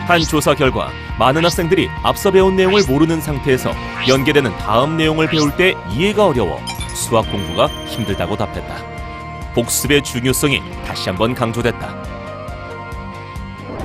한 조사 결과 많은 학생들이 앞서 배운 내용을 모르는 상태에서 연계되는 다음 내용을 배울 때 이해가 어려워 수학 공부가 힘들다고 답했다. 복습의 중요성이 다시 한번 강조됐다.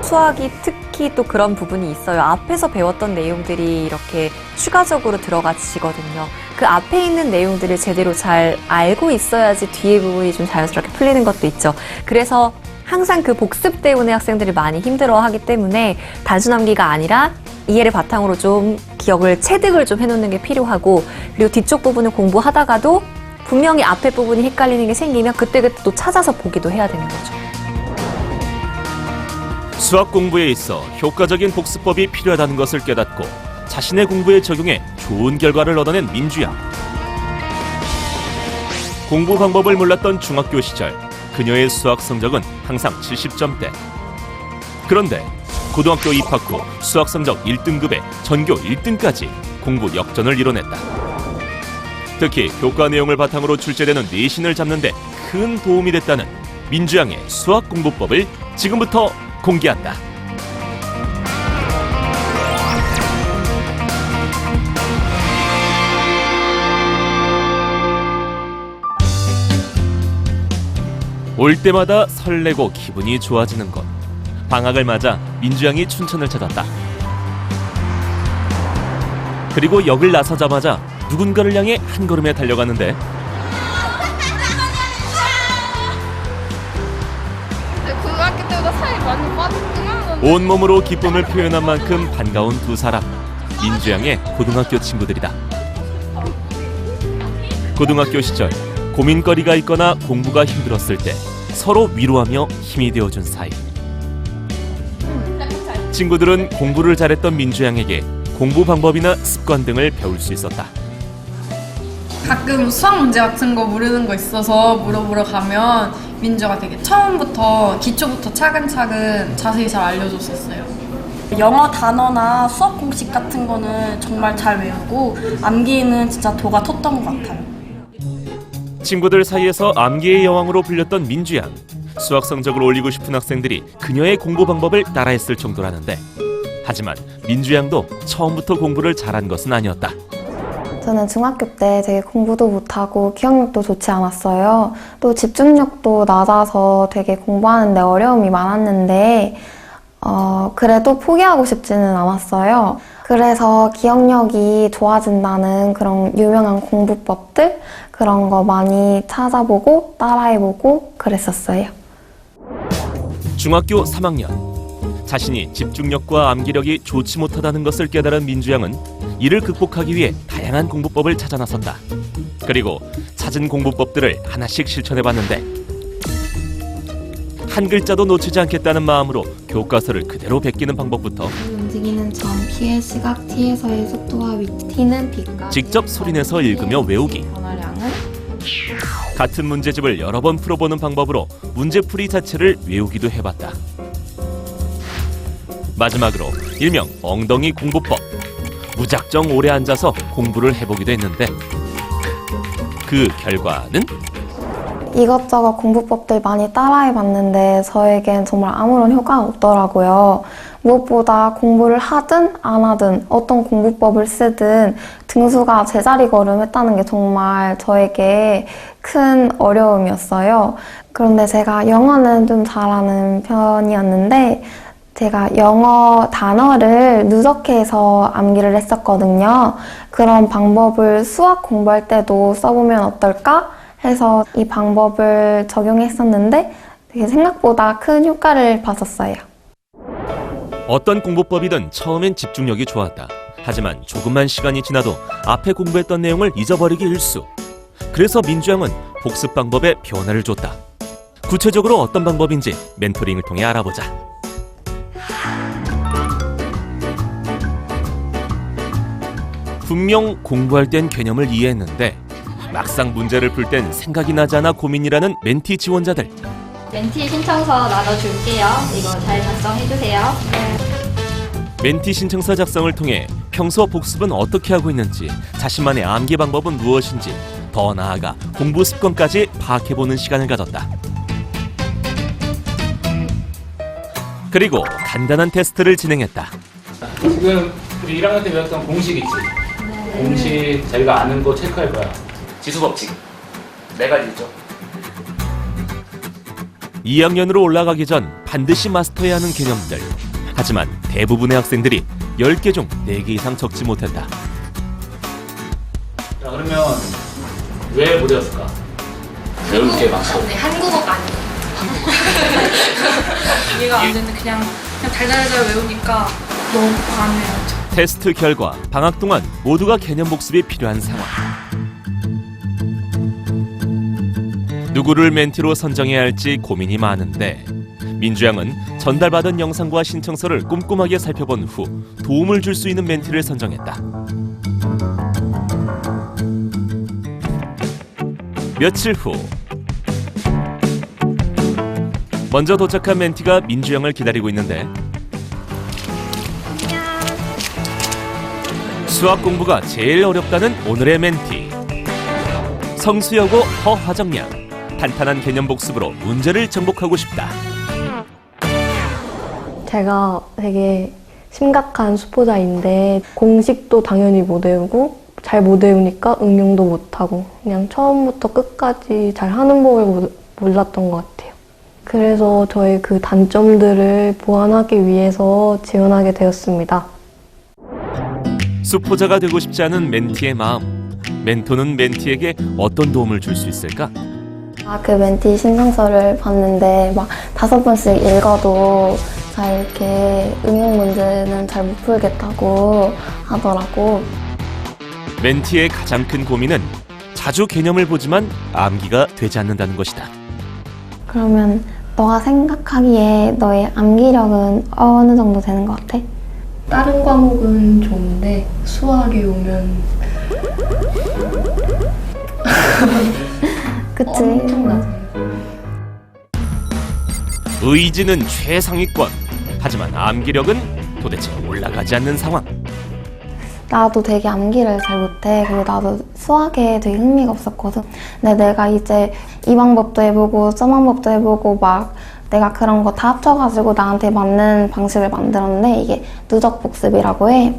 수학이 특히 또 그런 부분이 있어요. 앞에서 배웠던 내용들이 이렇게 추가적으로 들어가지거든요. 그 앞에 있는 내용들을 제대로 잘 알고 있어야지 뒤에 부분이 좀 자연스럽게 풀리는 것도 있죠. 그래서 항상 그 복습 때문에 학생들이 많이 힘들어하기 때문에 단순 암기가 아니라 이해를 바탕으로 좀 기억을 체득을 좀 해놓는 게 필요하고, 그리고 뒤쪽 부분을 공부하다가도 분명히 앞에 부분이 헷갈리는 게 생기면 그때그때 또 찾아서 보기도 해야 되는 거죠. 수학 공부에 있어 효과적인 복습법이 필요하다는 것을 깨닫고 자신의 공부에 적용해 좋은 결과를 얻어낸 민주양. 공부 방법을 몰랐던 중학교 시절 그녀의 수학 성적은 항상 70점대. 그런데 고등학교 입학 후 수학 성적 1등급에 전교 1등까지 공부 역전을 이뤄냈다. 특히 교과 내용을 바탕으로 출제되는 내신을 잡는 데 큰 도움이 됐다는 민주양의 수학 공부법을 지금부터 공개한다. 올 때마다 설레고 기분이 좋아지는 것. 방학을 맞아 민주양이 춘천을 찾았다. 그리고 역을 나서자마자 누군가를 향해 한 걸음에 달려가는데 고등학교 때보다 살이 많이 빠졌구나. 온몸으로 기쁨을 표현한 만큼 반가운 두 사람. 민주양의 고등학교 친구들이다. 고등학교 시절 고민거리가 있거나 공부가 힘들었을 때 서로 위로하며 힘이 되어준 사이. 친구들은 공부를 잘했던 민주양에게 공부 방법이나 습관 등을 배울 수 있었다. 가끔 수학 문제 같은 거 모르는 거 있어서 물어보러 가면 민주가 되게 처음부터 기초부터 차근차근 자세히 잘 알려줬었어요. 영어 단어나 수학 공식 같은 거는 정말 잘 외우고 암기는 진짜 도가 텄던 것 같아요. 친구들 사이에서 암기의 여왕으로 불렸던 민주양. 수학 성적을 올리고 싶은 학생들이 그녀의 공부 방법을 따라했을 정도라는데, 하지만 민주양도 처음부터 공부를 잘한 것은 아니었다. 저는 중학교 때 되게 공부도 못하고 기억력도 좋지 않았어요. 또 집중력도 낮아서 되게 공부하는데 어려움이 많았는데 그래도 포기하고 싶지는 않았어요. 그래서 기억력이 좋아진다는 그런 유명한 공부법들, 그런 거 많이 찾아보고 따라해보고 그랬었어요. 중학교 3학년. 자신이 집중력과 암기력이 좋지 못하다는 것을 깨달은 민주양은 이를 극복하기 위해 다양한 공부법을 찾아 나섰다. 그리고 찾은 공부법들을 하나씩 실천해봤는데 한 글자도 놓치지 않겠다는 마음으로 교과서를 그대로 베끼는 방법부터 움직이는 점, P의 시각, T에서의 속도와 위치, T는 B까지 직접 소리내서 읽으며 외우기, 변화량은 같은 문제집을 여러 번 풀어보는 방법으로 문제풀이 자체를 외우기도 해봤다. 마지막으로 일명 엉덩이 공부법. 무작정 오래 앉아서 공부를 해보기도 했는데 그 결과는? 이것저것 공부법들 많이 따라해봤는데 저에겐 정말 아무런 효과가 없더라고요. 무엇보다 공부를 하든 안 하든 어떤 공부법을 쓰든 등수가 제자리 걸음했다는 게 정말 저에게 큰 어려움이었어요. 그런데 제가 영어는 좀 잘하는 편이었는데 제가 영어 단어를 누적해서 암기를 했었거든요. 그런 방법을 수학 공부할 때도 써보면 어떨까 해서 이 방법을 적용했었는데 되게 생각보다 큰 효과를 봤었어요. 어떤 공부법이든 처음엔 집중력이 좋았다. 하지만 조금만 시간이 지나도 앞에 공부했던 내용을 잊어버리기 일쑤. 그래서 민주양은 복습 방법에 변화를 줬다. 구체적으로 어떤 방법인지 멘토링을 통해 알아보자. 분명 공부할 땐 개념을 이해했는데 막상 문제를 풀 땐 생각이 나지 않아 고민이라는 멘티 지원자들. 멘티 신청서 나눠줄게요. 이거 잘 작성해주세요. 멘티 신청서 작성을 통해 평소 복습은 어떻게 하고 있는지, 자신만의 암기 방법은 무엇인지, 더 나아가 공부 습관까지 파악해보는 시간을 가졌다. 그리고 간단한 테스트를 진행했다. 지금 우리 1학년 때 배웠던 공식 있지? 공식 자기가 아는 거 체크할 거야. 지수법칙. 4가지 있죠? 2학년으로 올라가기 전 반드시 마스터해야 하는 개념들. 하지만 대부분의 학생들이 10개 중 4개 이상 적지 못했다. 자, 그러면 왜 못했을까? 배울 게 많고. 네, 한국어가 아니에요. 이해가 안 되는데 그냥 달달달 외우니까 너무 안 외워져. 테스트 결과 방학 동안 모두가 개념 복습이 필요한 상황. 누구를 멘티로 선정해야 할지 고민이 많은데 민주양은 전달받은 영상과 신청서를 꼼꼼하게 살펴본 후 도움을 줄 수 있는 멘티를 선정했다. 며칠 후 먼저 도착한 멘티가 민주양을 기다리고 있는데 수학 공부가 제일 어렵다는 오늘의 멘티. 성수여고 허화정양. 탄탄한 개념 복습으로 문제를 정복하고 싶다. 제가 되게 심각한 수포자인데 공식도 당연히 못 외우고 잘 못 외우니까 응용도 못하고 그냥 처음부터 끝까지 잘 하는 법을 몰랐던 것 같아요. 그래서 저의 그 단점들을 보완하기 위해서 지원하게 되었습니다. 수포자가 되고 싶지 않은 멘티의 마음. 멘토는 멘티에게 어떤 도움을 줄 수 있을까? 그 멘티 신청서를 봤는데 막 5번씩 읽어도 잘 이렇게 응용 문제는 잘 못 풀겠다고 하더라고. 멘티의 가장 큰 고민은 자주 개념을 보지만 암기가 되지 않는다는 것이다. 그러면 너가 생각하기에 너의 암기력은 어느 정도 되는 것 같아? 다른 과목은 좋은데 수학에 오면 그치? 엄청나잖아요. 의지는 최상위권. 하지만 암기력은 도대체 올라가지 않는 상황. 나도 되게 암기를 잘 못해. 그리고 나도 수학에 되게 흥미가 없었거든. 근데 내가 이제 이 방법도 해보고 저 방법도 해보고 막 내가 그런 거 다 합쳐가지고 나한테 맞는 방식을 만들었는데 이게 누적 복습이라고 해.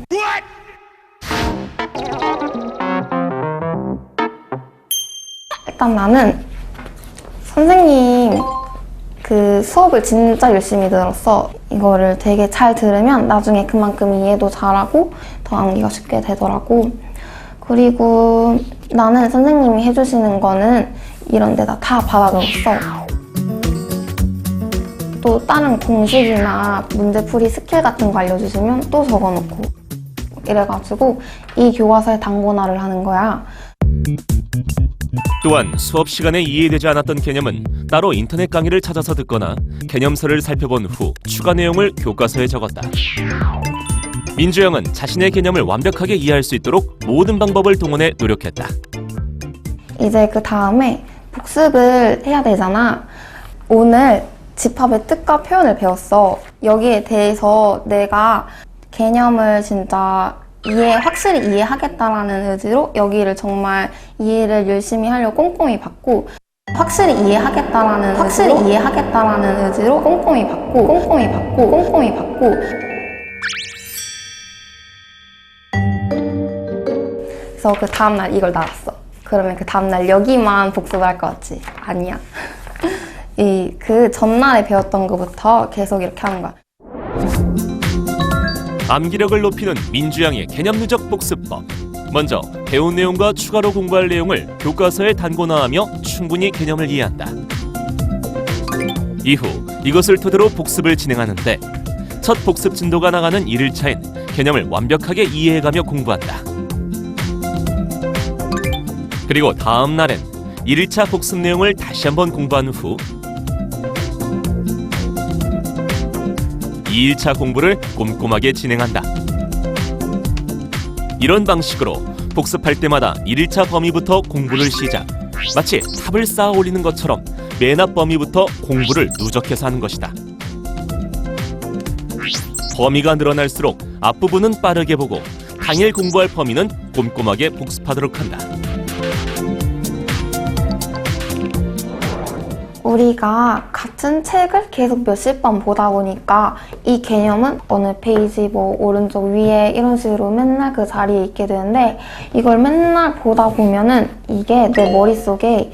일단 나는 선생님 그 수업을 진짜 열심히 들었어. 이거를 되게 잘 들으면 나중에 그만큼 이해도 잘하고 더 암기가 쉽게 되더라고. 그리고 나는 선생님이 해주시는 거는 이런 데다 다 받아줬어. 또 다른 공식이나 문제풀이 스킬 같은 거 알려주시면 또 적어놓고 이래가지고 이 교과서에 단권화를 하는 거야. 또한 수업 시간에 이해되지 않았던 개념은 따로 인터넷 강의를 찾아서 듣거나 개념서를 살펴본 후 추가 내용을 교과서에 적었다. 민주영은 자신의 개념을 완벽하게 이해할 수 있도록 모든 방법을 동원해 노력했다. 이제 그 다음에 복습을 해야 되잖아. 오늘 집합의 뜻과 표현을 배웠어. 여기에 대해서 내가 개념을 진짜 확실히 이해하겠다라는 의지로 여기를 정말 이해를 열심히 하려고 꼼꼼히 봤고, 확실히 이해하겠다라는 의지로 꼼꼼히 봤고 그래서 그 다음날 이걸 나왔어. 그러면 그 다음날 여기만 복습을 할 것 같지? 아니야. 그 전날에 배웠던 것부터 계속 이렇게 하는 거야. 암기력을 높이는 민주양의 개념 누적 복습법. 먼저 배운 내용과 추가로 공부할 내용을 교과서에 단권화하며 충분히 개념을 이해한다. 이후 이것을 토대로 복습을 진행하는데 첫 복습 진도가 나가는 1일차엔 개념을 완벽하게 이해해가며 공부한다. 그리고 다음 날엔 1일차 복습 내용을 다시 한번 공부한 후 2일차 공부를 꼼꼼하게 진행한다. 이런 방식으로 복습할 때마다 1일차 범위부터 공부를 시작. 마치 탑을 쌓아 올리는 것처럼 맨 앞 범위부터 공부를 누적해서 하는 것이다. 범위가 늘어날수록 앞부분은 빠르게 보고 당일 공부할 범위는 꼼꼼하게 복습하도록 한다. 우리가 같은 책을 계속 몇십 번 보다 보니까 이 개념은 어느 페이지 뭐 오른쪽 위에 이런 식으로 맨날 그 자리에 있게 되는데 이걸 맨날 보다 보면은 이게 내 머릿속에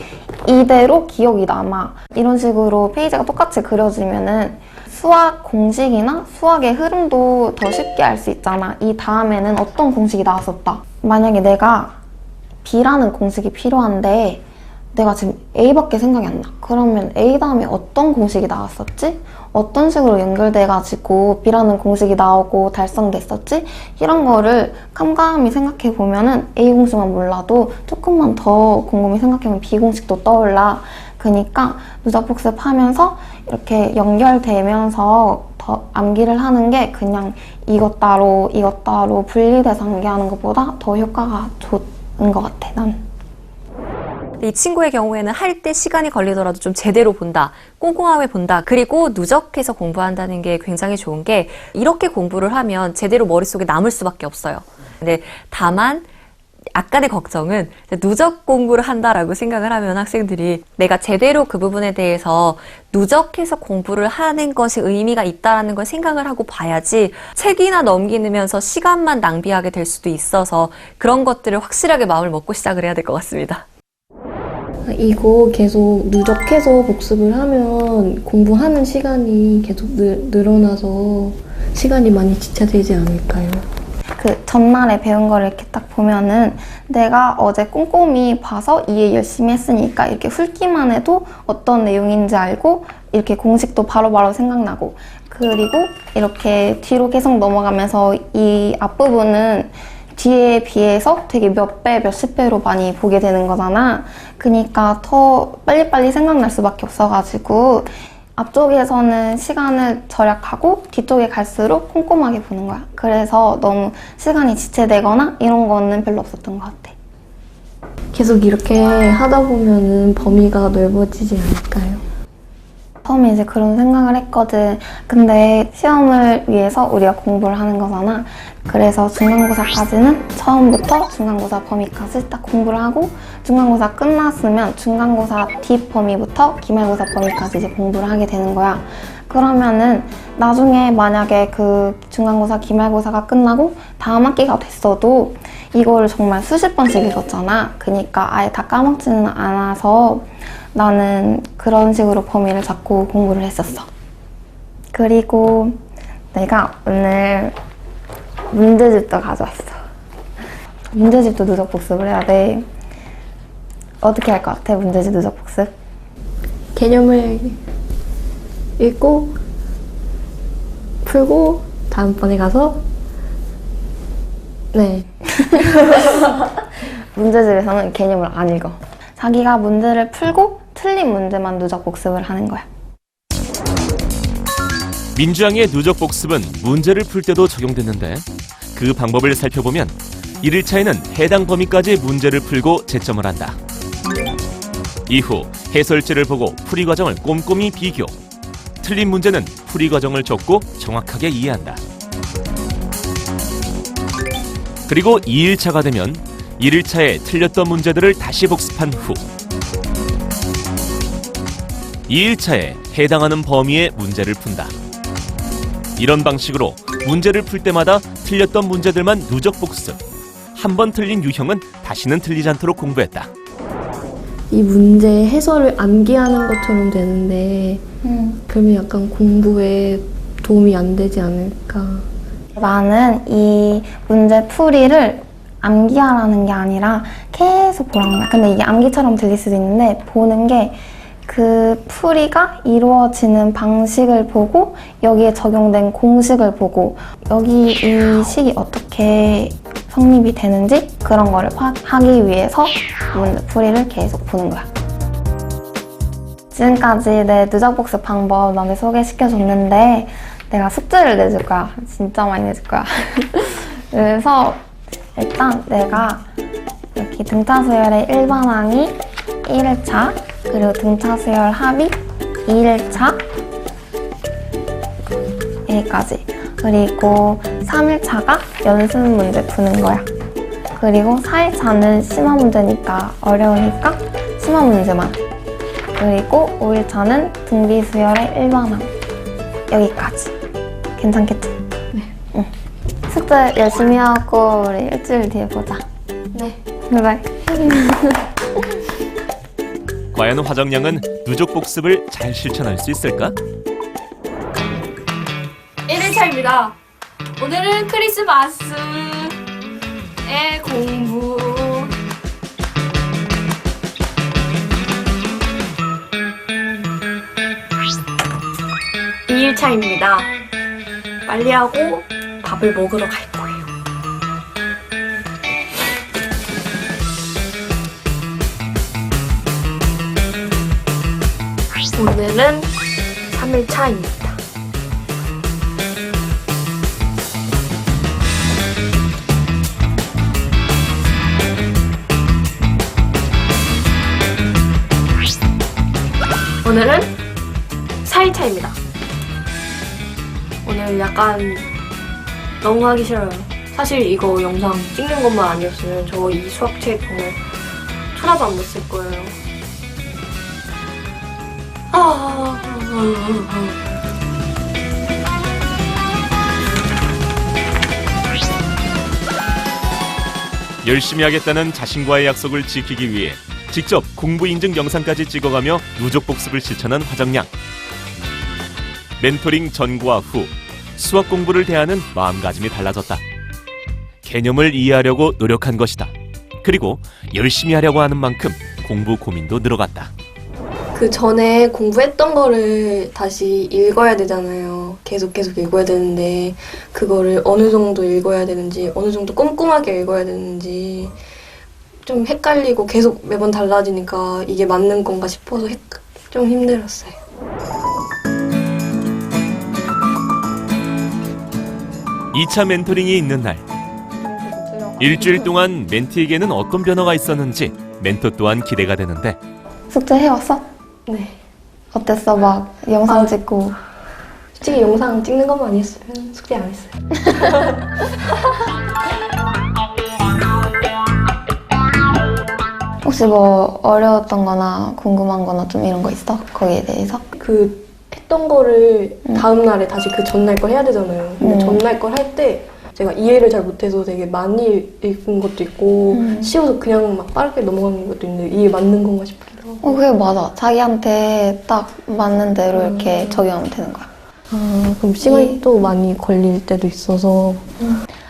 이대로 기억이 남아. 이런 식으로 페이지가 똑같이 그려지면은 수학 공식이나 수학의 흐름도 더 쉽게 알 수 있잖아. 이 다음에는 어떤 공식이 나왔었다. 만약에 내가 B라는 공식이 필요한데 내가 지금 A밖에 생각이 안 나. 그러면 A 다음에 어떤 공식이 나왔었지? 어떤 식으로 연결돼가지고 B라는 공식이 나오고 달성됐었지? 이런 거를 깜깜이 생각해 보면은 A 공식만 몰라도 조금만 더 곰곰이 생각해보면 B 공식도 떠올라. 그러니까 누적 복습하면서 이렇게 연결되면서 더 암기를 하는 게 그냥 이것 따로 분리돼서 암기하는 것보다 더 효과가 좋은 것 같아, 난. 이 친구의 경우에는 할 때 시간이 걸리더라도 좀 제대로 본다, 꼼꼼하게 본다, 그리고 누적해서 공부한다는 게 굉장히 좋은 게 이렇게 공부를 하면 제대로 머릿속에 남을 수밖에 없어요. 근데 다만 약간의 걱정은 누적 공부를 한다라고 생각을 하면 학생들이 내가 제대로 그 부분에 대해서 누적해서 공부를 하는 것이 의미가 있다는 걸 생각을 하고 봐야지 책이나 넘기면서 시간만 낭비하게 될 수도 있어서 그런 것들을 확실하게 마음을 먹고 시작을 해야 될 것 같습니다. 이거 계속 누적해서 복습을 하면 공부하는 시간이 계속 늘어나서 시간이 많이 지체되지 않을까요? 그 전날에 배운 거를 이렇게 딱 보면은 내가 어제 꼼꼼히 봐서 이해 열심히 했으니까 이렇게 훑기만 해도 어떤 내용인지 알고 이렇게 공식도 바로바로 생각나고 그리고 이렇게 뒤로 계속 넘어가면서 이 앞부분은 뒤에 비해서 되게 몇 배, 몇십 배로 많이 보게 되는 거잖아. 그러니까 더 빨리빨리 생각날 수밖에 없어가지고 앞쪽에서는 시간을 절약하고 뒤쪽에 갈수록 꼼꼼하게 보는 거야. 그래서 너무 시간이 지체되거나 이런 거는 별로 없었던 것 같아. 계속 이렇게 하다 보면은 범위가 넓어지지 않을까요? 처음에 이제 그런 생각을 했거든. 근데 시험을 위해서 우리가 공부를 하는 거잖아. 그래서 중간고사까지는 처음부터 중간고사 범위까지 딱 공부를 하고 중간고사 끝났으면 중간고사 뒷범위부터 기말고사 범위까지 이제 공부를 하게 되는 거야. 그러면은 나중에 만약에 그 중간고사 기말고사가 끝나고 다음 학기가 됐어도 이거를 정말 수십 번씩 읽었잖아. 그러니까 아예 다 까먹지는 않아서 나는 그런 식으로 범위를 잡고 공부를 했었어. 그리고 내가 오늘 문제집도 가져왔어. 문제집도 누적 복습을 해야 돼. 어떻게 할 것 같아? 문제집 누적 복습? 개념을 읽고 풀고 다음번에 가서 네. 문제집에서는 개념을 안 읽어. 자기가 문제를 풀고 틀린 문제만 누적 복습을 하는 거야. 민주양의 누적 복습은 문제를 풀 때도 적용됐는데 그 방법을 살펴보면 1일차에는 해당 범위까지 문제를 풀고 채점을 한다. 이후 해설지를 보고 풀이 과정을 꼼꼼히 비교. 틀린 문제는 풀이 과정을 적고 정확하게 이해한다. 그리고 2일차가 되면 1일차에 틀렸던 문제들을 다시 복습한 후 2일차에 해당하는 범위의 문제를 푼다. 이런 방식으로 문제를 풀 때마다 틀렸던 문제들만 누적 복습. 한 번 틀린 유형은 다시는 틀리지 않도록 공부했다. 이 문제 해설을 암기하는 것처럼 되는데 그러면 약간 공부에 도움이 안 되지 않을까. 나는 이 문제 풀이를 암기하라는 게 아니라 계속 보라는 거야. 근데 이게 암기처럼 들릴 수도 있는데 보는 게 그 풀이가 이루어지는 방식을 보고 여기에 적용된 공식을 보고 여기 이 식이 어떻게 성립이 되는지 그런 거를 파악하기 위해서 문제 풀이를 계속 보는 거야. 지금까지 내 누적복습 방법 남에 소개시켜줬는데 내가 숙제를 내줄 거야. 진짜 많이 내줄 거야. 그래서 일단 내가 여기 등차수열의 일반항이 1일차 그리고 등차수열 합이 2일차 여기까지. 그리고 3일차가 연습 문제 푸는 거야. 그리고 4일차는 심화 문제니까 어려우니까 심화 문제만. 그리고 5일차는 등비수열의 일반항 여기까지. 이렇게 괜찮겠지? 네. 응. 숙제 열심히 하고 우리 일주일 뒤에 보자. 네. 바이바이. 과연 화정양은 누적 복습을 잘 실천할 수 있을까? 1일차입니다. 오늘은 크리스마스의 공부. 2일차입니다. 빨리 하고 밥을 먹으러 갈 거예요. 오늘은 3일차입니다. 오늘은 4일차입니다. 오늘 약간 너무 하기 싫어요. 사실 이거 영상 찍는 것만 아니었으면 저 이 수학책 정말 쳐다도 안 봤을 거예요. 열심히 하겠다는 자신과의 약속을 지키기 위해 직접 공부 인증 영상까지 찍어가며 누적 복습을 실천한 화정양. 멘토링 전과 후 수학 공부를 대하는 마음가짐이 달라졌다. 개념을 이해하려고 노력한 것이다. 그리고 열심히 하려고 하는 만큼 공부 고민도 늘어갔다. 그 전에 공부했던 거를 다시 읽어야 되잖아요. 계속 읽어야 되는데 그거를 어느 정도 읽어야 되는지 어느 정도 꼼꼼하게 읽어야 되는지 좀 헷갈리고 계속 매번 달라지니까 이게 맞는 건가 싶어서 좀 힘들었어요. 이 차 멘토링이 있는 날, 일주일 동안 멘티에게는 어떤 변화가 있었는지 멘토 또한 기대가 되는데 숙제 해왔어? 네. 어땠어? 막 영상 찍고. 솔직히 영상 찍는 것만 아니었으면 숙제 안 했어요. 혹시 뭐 어려웠던 거나 궁금한 거나 좀 이런 거 있어? 거기에 대해서? 그 했던 거를 다음 날에 다시 그 전날 걸 해야 되잖아요. 근데 전날 걸 할 때 제가 이해를 잘 못해서 되게 많이 읽은 것도 있고 쉬워서 그냥 막 빠르게 넘어가는 것도 있는데 이게 맞는 건가 싶기도 하고. 그게 맞아. 자기한테 딱 맞는 대로 이렇게 적용하면 되는 거야. 그럼 시간이 또 많이 걸릴 때도 있어서.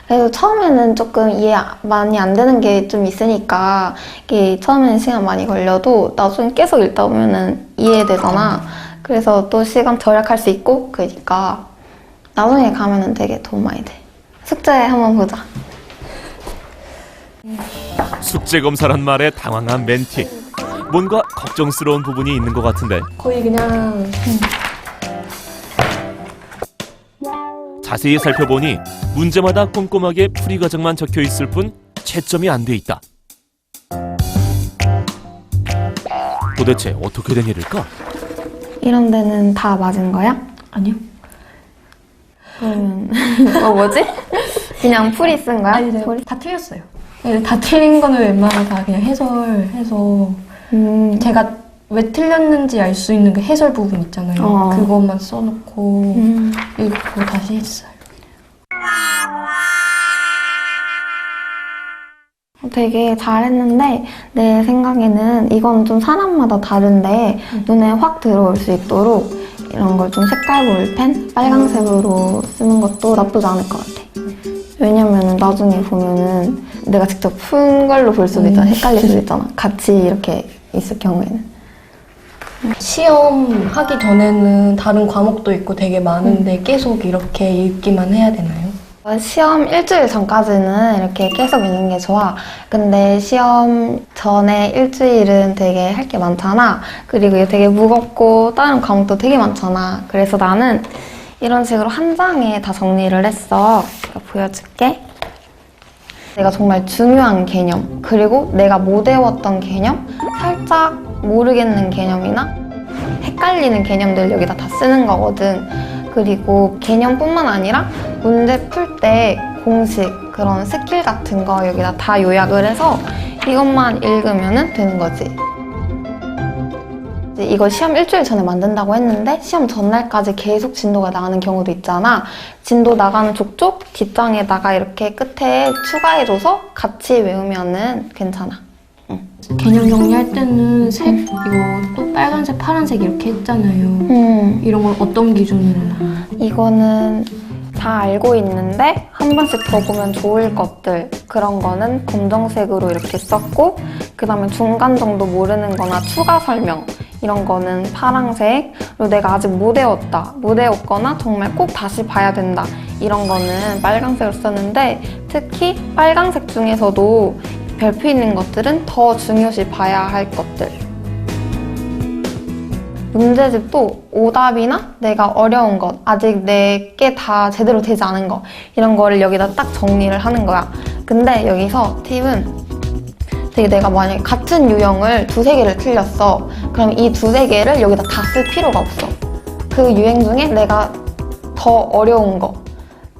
그래도 처음에는 조금 이해 많이 안 되는 게 좀 있으니까 이게 처음에는 시간 많이 걸려도 나중에 계속 읽다 보면은 이해되잖아. 그래서 또 시간 절약할 수 있고 그러니까 나중에 가면은 되게 도움 많이 돼. 숙제 한번 보자. 숙제 검사란 말에 당황한 멘티. 뭔가 걱정스러운 부분이 있는 것 같은데 거의 그냥 자세히 살펴보니 문제마다 꼼꼼하게 풀이 과정만 적혀 있을 뿐 채점이 안 돼 있다. 도대체 어떻게 된 일일까? 이런 데는 다 맞은 거야? 아니요. 그러면 뭐지? 그냥 풀이 쓴 거야? 아니, 풀이? 다 틀렸어요. 다 틀린 거는 웬만하면 다 그냥 해설해서 제가 왜 틀렸는지 알 수 있는 그 해설 부분 있잖아요. 그것만 써놓고 읽고 다시 했어요. 되게 잘했는데 내 생각에는 이건 좀 사람마다 다른데 눈에 확 들어올 수 있도록 이런 걸 좀 색깔 볼펜? 빨강색으로 쓰는 것도 나쁘지 않을 것 같아. 왜냐면 나중에 보면은 내가 직접 푼 걸로 볼 수도 있잖아. 헷갈릴 수도 있잖아. 같이 이렇게 있을 경우에는. 시험 하기 전에는 다른 과목도 있고 되게 많은데 계속 이렇게 읽기만 해야 되나요? 시험 일주일 전까지는 이렇게 계속 읽는 게 좋아. 근데 시험 전에 일주일은 되게 할 게 많잖아. 그리고 이게 되게 무겁고 다른 과목도 되게 많잖아. 그래서 나는 이런 식으로 한 장에 다 정리를 했어. 제가 보여줄게. 내가 정말 중요한 개념, 그리고 내가 못 외웠던 개념, 살짝 모르겠는 개념이나 헷갈리는 개념들 여기다 다 쓰는 거거든. 그리고 개념뿐만 아니라 문제 풀 때 공식, 그런 스킬 같은 거 여기다 다 요약을 해서 이것만 읽으면 되는 거지. 이제 이거 시험 일주일 전에 만든다고 했는데 시험 전날까지 계속 진도가 나가는 경우도 있잖아. 진도 나가는 족족 뒷장에다가 이렇게 끝에 추가해줘서 같이 외우면은 괜찮아. 개념 정리할 때는 색 이거 또 빨간색, 파란색 이렇게 했잖아요. 이런 걸 어떤 기준으로? 이거는 다 알고 있는데 한 번씩 더 보면 좋을 것들, 그런 거는 검정색으로 이렇게 썼고, 그 다음에 중간 정도 모르는 거나 추가 설명 이런 거는 파란색, 그리고 내가 아직 못 외웠거나 정말 꼭 다시 봐야 된다 이런 거는 빨간색을 썼는데, 특히 빨간색 중에서도 별표 있는 것들은 더 중요시 봐야 할 것들. 문제집도 오답이나 내가 어려운 것, 아직 내게 다 제대로 되지 않은 것, 이런 거를 여기다 딱 정리를 하는 거야. 근데 여기서 팁은 되게 내가 만약에 같은 유형을 두세 개를 틀렸어. 그럼 이 두세 개를 여기다 다 쓸 필요가 없어. 그 유형 중에 내가 더 어려운 거,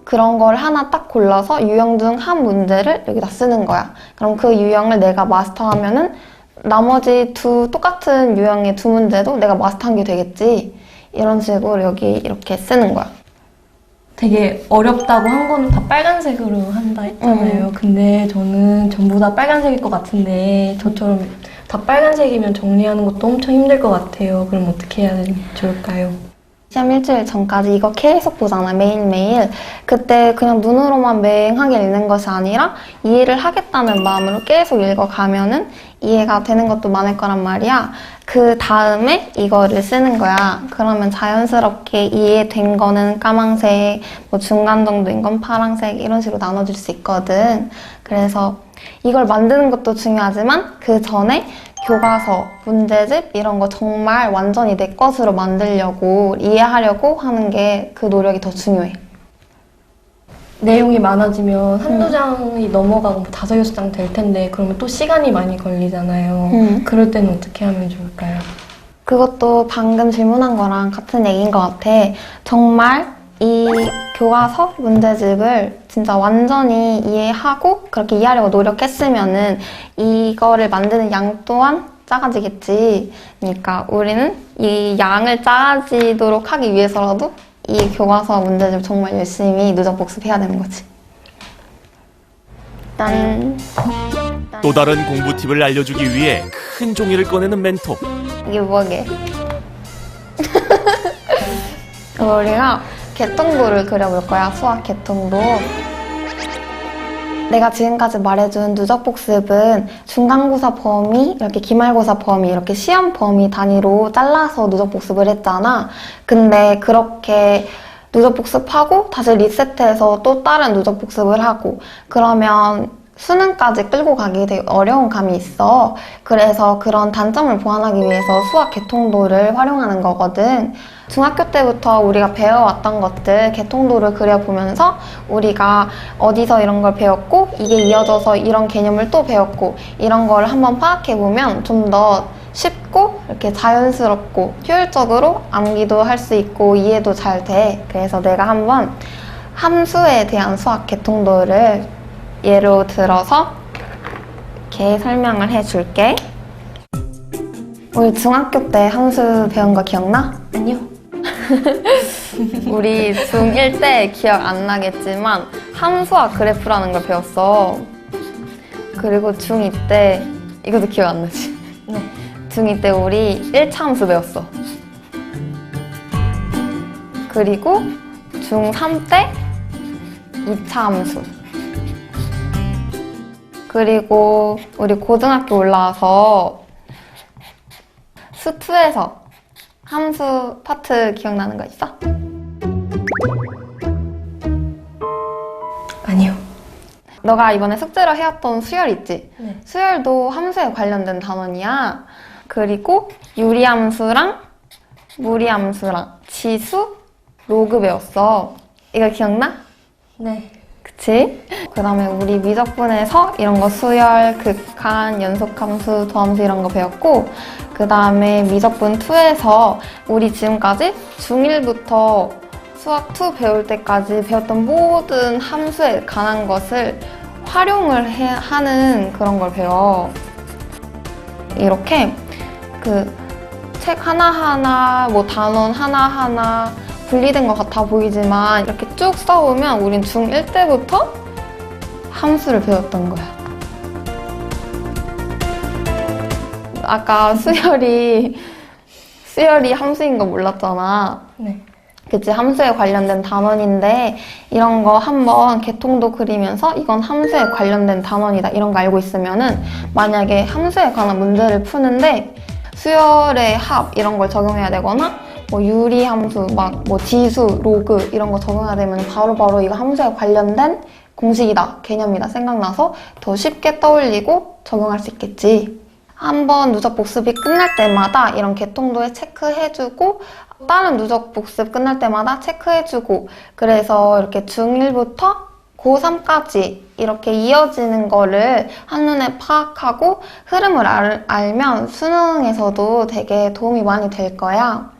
그런 걸 하나 딱 골라서 유형 중 한 문제를 여기다 쓰는 거야. 그럼 그 유형을 내가 마스터하면은 나머지 똑같은 유형의 두 문제도 내가 마스터한 게 되겠지. 이런 식으로 여기 이렇게 쓰는 거야. 되게 어렵다고 한 거는 다 빨간색으로 한다 했잖아요. 근데 저는 전부 다 빨간색일 것 같은데 저처럼 다 빨간색이면 정리하는 것도 엄청 힘들 것 같아요. 그럼 어떻게 해야 좋을까요? 시험 일주일 전까지 이거 계속 보잖아, 매일매일. 그때 그냥 눈으로만 맹하게 읽는 것이 아니라 이해를 하겠다는 마음으로 계속 읽어가면은 이해가 되는 것도 많을 거란 말이야. 그 다음에 이거를 쓰는 거야. 그러면 자연스럽게 이해된 거는 까망색, 뭐 중간 정도인 건 파란색, 이런 식으로 나눠줄 수 있거든. 그래서 이걸 만드는 것도 중요하지만 그 전에 교과서, 문제집 이런 거 정말 완전히 내 것으로 만들려고, 이해하려고 하는 게 그 노력이 더 중요해. 내용이 많아지면 한두 장이 넘어가고 뭐 5-6장 될 텐데 그러면 또 시간이 많이 걸리잖아요. 그럴 때는 어떻게 하면 좋을까요? 그것도 방금 질문한 거랑 같은 얘기인 것 같아. 정말 이 교과서, 문제집을 진짜 완전히 이해하고 그렇게 이해하려고 노력했으면은 이거를 만드는 양 또한 작아지겠지. 그러니까 우리는 이 양을 작아지도록 하기 위해서라도 이 교과서, 문제집 정말 열심히 누적 복습해야 되는 거지. 짠. 또 다른 공부 팁을 알려주기 위해 큰 종이를 꺼내는 멘토. 이게 뭐게? 우리가 개통도를 그려볼 거야, 수학 개통도. 내가 지금까지 말해준 누적 복습은 중간고사 범위, 이렇게 기말고사 범위, 이렇게 시험 범위 단위로 잘라서 누적 복습을 했잖아. 근데 그렇게 누적 복습하고 다시 리세트해서 또 다른 누적 복습을 하고 그러면 수능까지 끌고 가기 되게 어려운 감이 있어. 그래서 그런 단점을 보완하기 위해서 수학 개통도를 활용하는 거거든. 중학교 때부터 우리가 배워왔던 것들 개통도를 그려보면서 우리가 어디서 이런 걸 배웠고 이게 이어져서 이런 개념을 또 배웠고 이런 걸 한번 파악해보면 좀 더 쉽고 이렇게 자연스럽고 효율적으로 암기도 할 수 있고 이해도 잘 돼. 그래서 내가 한번 함수에 대한 수학 개통도를 예로 들어서 이렇게 설명을 해줄게. 우리 중학교 때 함수 배운 거 기억나? 아니요. 우리 중1 때 기억 안 나겠지만 함수와 그래프라는 걸 배웠어. 그리고 중2 때 이것도 기억 안 나지? 네. 중2 때 우리 1차 함수 배웠어. 그리고 중3 때 2차 함수. 그리고 우리 고등학교 올라와서 수2에서 함수 파트 기억나는 거 있어? 아니요. 너가 이번에 숙제로 해왔던 수열 있지? 네. 수열도 함수에 관련된 단원이야. 그리고 유리함수랑 무리함수랑 지수, 로그 배웠어. 이거 기억나? 네. 그치? 그 다음에 우리 미적분에서 이런 거 수열, 극한, 연속함수, 도함수 이런 거 배웠고 그 다음에 미적분 2에서 우리 지금까지 중1부터 수학 2 배울 때까지 배웠던 모든 함수에 관한 것을 활용을 하는 그런 걸 배워. 이렇게 책 하나하나, 뭐 단원 하나하나 분리된 것 같아 보이지만 이렇게 쭉 써오면 우린 중1 때부터 함수를 배웠던 거야. 아까 수열이 함수인 거 몰랐잖아. 네. 그치, 함수에 관련된 단원인데 이런 거 한번 개통도 그리면서 이건 함수에 관련된 단원이다 이런 거 알고 있으면은 만약에 함수에 관한 문제를 푸는데 수열의 합 이런 걸 적용해야 되거나 뭐 유리함수, 막 뭐 지수, 로그 이런 거 적용해야 되면 바로바로 이거 함수에 관련된 공식이다, 개념이다 생각나서 더 쉽게 떠올리고 적용할 수 있겠지. 한번 누적 복습이 끝날 때마다 이런 개통도에 체크해주고 다른 누적 복습 끝날 때마다 체크해주고 그래서 이렇게 중1부터 고3까지 이렇게 이어지는 거를 한눈에 파악하고 흐름을 알면 수능에서도 되게 도움이 많이 될 거야.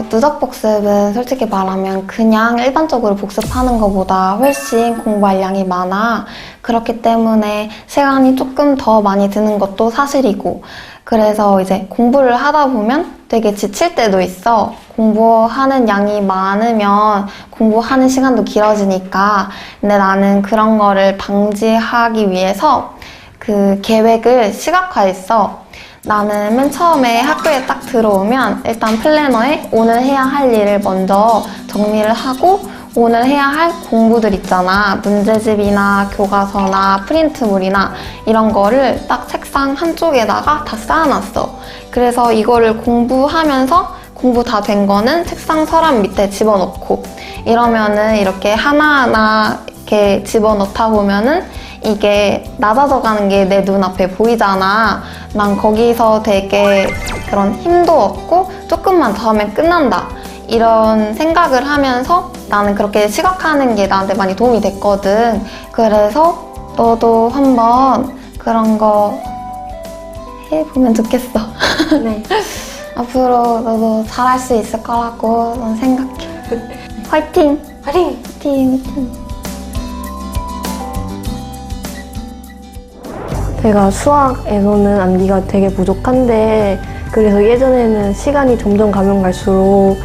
누적 복습은 솔직히 말하면 그냥 일반적으로 복습하는 것보다 훨씬 공부할 양이 많아. 그렇기 때문에 시간이 조금 더 많이 드는 것도 사실이고 그래서 이제 공부를 하다 보면 되게 지칠 때도 있어. 공부하는 양이 많으면 공부하는 시간도 길어지니까. 근데 나는 그런 거를 방지하기 위해서 그 계획을 시각화했어. 나는 맨 처음에 학교에 딱 들어오면 일단 플래너에 오늘 해야 할 일을 먼저 정리를 하고 오늘 해야 할 공부들 있잖아. 문제집이나 교과서나 프린트물이나 이런 거를 딱 책상 한쪽에다가 다 쌓아놨어. 그래서 이거를 공부하면서 공부 다 된 거는 책상 서랍 밑에 집어넣고 이러면은 이렇게 하나하나 이렇게 집어넣다 보면은 이게 낮아져 가는 게 내 눈앞에 보이잖아. 난 거기서 되게 그런 힘도 얻고 조금만 더 하면 끝난다. 이런 생각을 하면서 나는 그렇게 시각화하는 게 나한테 많이 도움이 됐거든. 그래서 너도 한번 그런 거 해보면 좋겠어. 네. 앞으로 너도 잘할 수 있을 거라고 난 생각해. 화이팅! 화이팅! 화이팅! 화이팅! 제가 수학에서는 암기가 되게 부족한데 그래서 예전에는 시간이 점점 가면 갈수록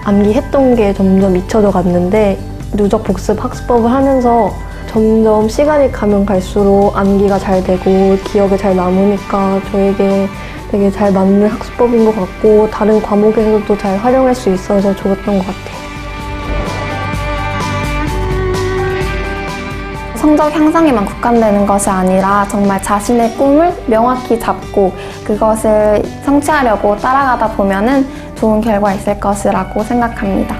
암기했던 게 점점 잊혀져 갔는데 누적 복습 학습법을 하면서 점점 시간이 가면 갈수록 암기가 잘 되고 기억에 잘 남으니까 저에게 되게 잘 맞는 학습법인 것 같고 다른 과목에서도 잘 활용할 수 있어서 좋았던 것 같아요. 성적 향상에만 국한되는 것이 아니라 정말 자신의 꿈을 명확히 잡고 그것을 성취하려고 따라가다 보면은 좋은 결과 있을 것이라고 생각합니다.